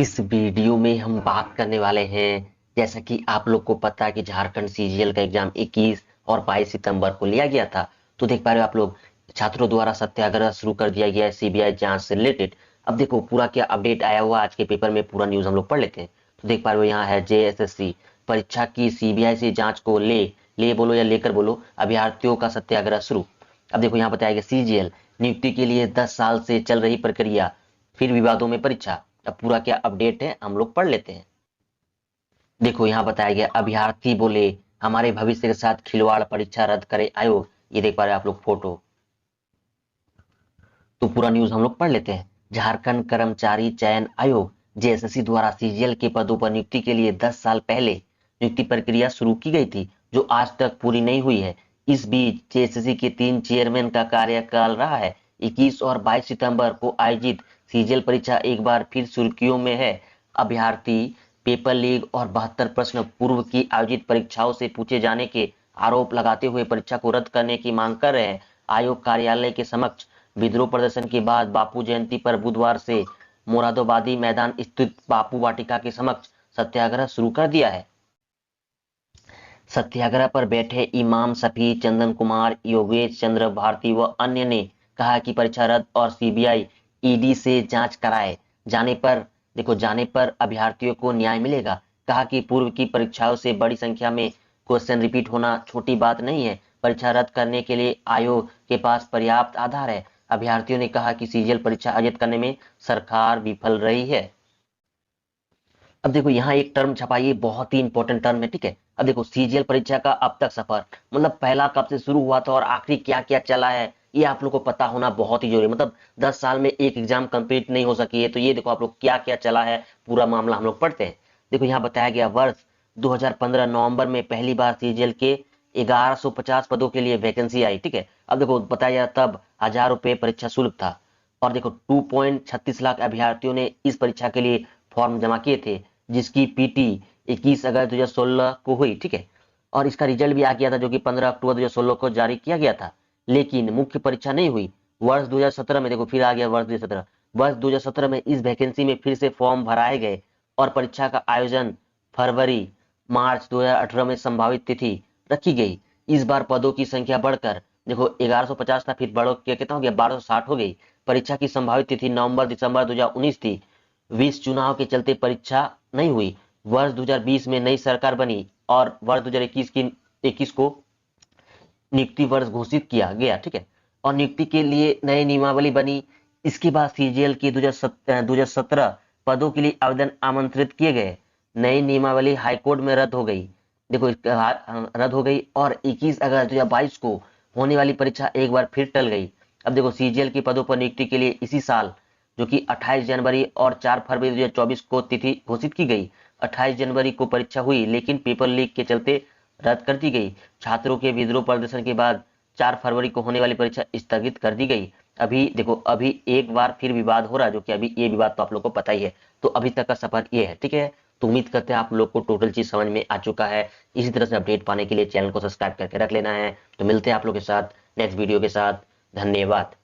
इस वीडियो में हम बात करने वाले हैं, जैसा कि आप लोग को पता है कि झारखंड सीजीएल का एग्जाम 21 और 22 सितंबर को लिया गया था। तो देख पा रहे हो आप लोग, छात्रों द्वारा सत्याग्रह शुरू कर दिया गया है सीबीआई जांच से रिलेटेड। अब देखो पूरा क्या अपडेट आया हुआ आज के पेपर में, पूरा न्यूज हम लोग पढ़ लेते हैं। तो देख पा रहे हो यहाँ है जेएसएससी परीक्षा की सीबीआई से जांच को ले बोलो या लेकर बोलो, अभ्यर्थियों का सत्याग्रह शुरू। अब देखो यहाँ बताया गया सीजीएल नियुक्ति के लिए 10 साल से चल रही प्रक्रिया, फिर विवादों में परीक्षा। अब पूरा क्या अपडेट है हम लोग पढ़ लेते हैं। देखो यहाँ बताया गया, अभ्यर्थी बोले हमारे भविष्य के साथ खिलवाड़, परीक्षा रद्द करे आयोग। ये देख पा रहे हैं आप लोग फोटो। तो पूरा न्यूज हम लोग पढ़ लेते हैं। झारखंड कर्मचारी चयन आयोग जेएसएससी द्वारा सीजीएल के पदों पर नियुक्ति के लिए 10 साल पहले नियुक्ति प्रक्रिया शुरू की गई थी, जो आज तक पूरी नहीं हुई है। इस बीच जेएसएससी के 3 चेयरमैन का कार्यकाल रहा है। 21 और 22 सितंबर को आयोजित सीजीएल परीक्षा एक बार फिर सुर्खियों में है। अभ्यर्थी पेपर लीक और 72 प्रश्न पूर्व की आयोजित परीक्षाओं से पूछे जाने के आरोप लगाते हुए परीक्षा को रद्द करने की मांग कर रहे हैं। आयोग कार्यालय के समक्ष विद्रोह प्रदर्शन के बाद बापू जयंती पर बुधवार से मोरादाबादी मैदान स्थित बापू वाटिका के समक्ष सत्याग्रह शुरू कर दिया है। सत्याग्रह पर बैठे इमाम शफी, चंदन कुमार, योगेश चंद्र भारती व अन्य ने कहा कि परीक्षा रद्द और सीबीआई ईडी से जांच कराए जाने पर अभ्यर्थियों को न्याय मिलेगा। कहा कि पूर्व की परीक्षाओं से बड़ी संख्या में क्वेश्चन रिपीट होना छोटी बात नहीं है। परीक्षा रद्द करने के लिए आयोग के पास पर्याप्त आधार है। अभ्यर्थियों ने कहा कि सीजीएल परीक्षा आयोजित करने में सरकार विफल रही है। अब देखो यहाँ एक टर्म छपा, ये बहुत ही इंपॉर्टेंट टर्म है, ठीक है। अब देखो सीजीएल परीक्षा का अब तक सफर, मतलब पहला कब से शुरू हुआ था और आखिरी क्या क्या चला है, ये आप लोग को पता होना बहुत ही जरूरी है। मतलब 10 साल में एक एग्जाम कंप्लीट नहीं हो सकी है, तो ये देखो आप लोग क्या क्या चला है, पूरा मामला हम लोग पढ़ते हैं। देखो यहाँ बताया गया, वर्ष 2015 नवंबर में पहली बार सीजीएल के 1150 पदों के लिए वैकेंसी आई, ठीक है। अब देखो बताया गया तब 1000 रुपये परीक्षा शुल्क था। और देखो 2.36 लाख अभ्यर्थियों ने इस परीक्षा के लिए फॉर्म जमा किए थे, जिसकी पीटी 21 अगस्त 2016 को हुई, ठीक है। और इसका रिजल्ट भी आ गया था, जो कि 15 अक्टूबर 2016 को जारी किया गया था। लेकिन मुख्य परीक्षा नहीं हुई। वर्ष 2017 में देखो फिर आ गया वर्ष 2017 में इस वैकेंसी में फिर से फॉर्म भराए गए और परीक्षा का आयोजन फरवरी मार्च 2018 में संभावित तिथि रखी गई। इस बार पदों की संख्या बढ़कर देखो 1150 था, फिर बढ़ो क्या कितना हो गया, 1260 हो गई। परीक्षा की संभावित तिथि नवंबर दिसंबर 2019 थी। 20 चुनाव के चलते परीक्षा नहीं हुई। वर्ष 2020 में नई सरकार बनी और वर्ष 2021 को नियुक्ति वर्ष घोषित किया गया, ठीक है। और नियुक्ति के लिए नई नियमावली बनी। इसके बाद सीजीएल की 2017 पदों के लिए आवेदन आमंत्रित किए गए। नई नियमावली हाईकोर्ट में रद्द हो गई। देखो रद्द हो गई और 21 अगस्त 2022 को होने वाली परीक्षा एक बार फिर टल गई। अब देखो सीजीएल के पदों पर नियुक्ति के लिए इसी साल जो कि 28 जनवरी और 4 फरवरी 2024 को तिथि घोषित की गई। 28 जनवरी को परीक्षा हुई, लेकिन पेपर लीक के चलते रद्द कर दी गई। छात्रों के विद्रोह प्रदर्शन के बाद 4 फरवरी को होने वाली परीक्षा स्थगित कर दी गई। अभी देखो अभी एक बार फिर विवाद हो रहा है, जो कि अभी ये विवाद तो आप लोग को पता ही है। तो अभी तक का सफर ये है, ठीक है। तो उम्मीद करते हैं आप लोग को टोटल चीज समझ में आ चुका है। इसी तरह से अपडेट पाने के लिए चैनल को सब्सक्राइब करके रख लेना है। तो मिलते हैं आप लोग के साथ नेक्स्ट वीडियो के साथ। धन्यवाद।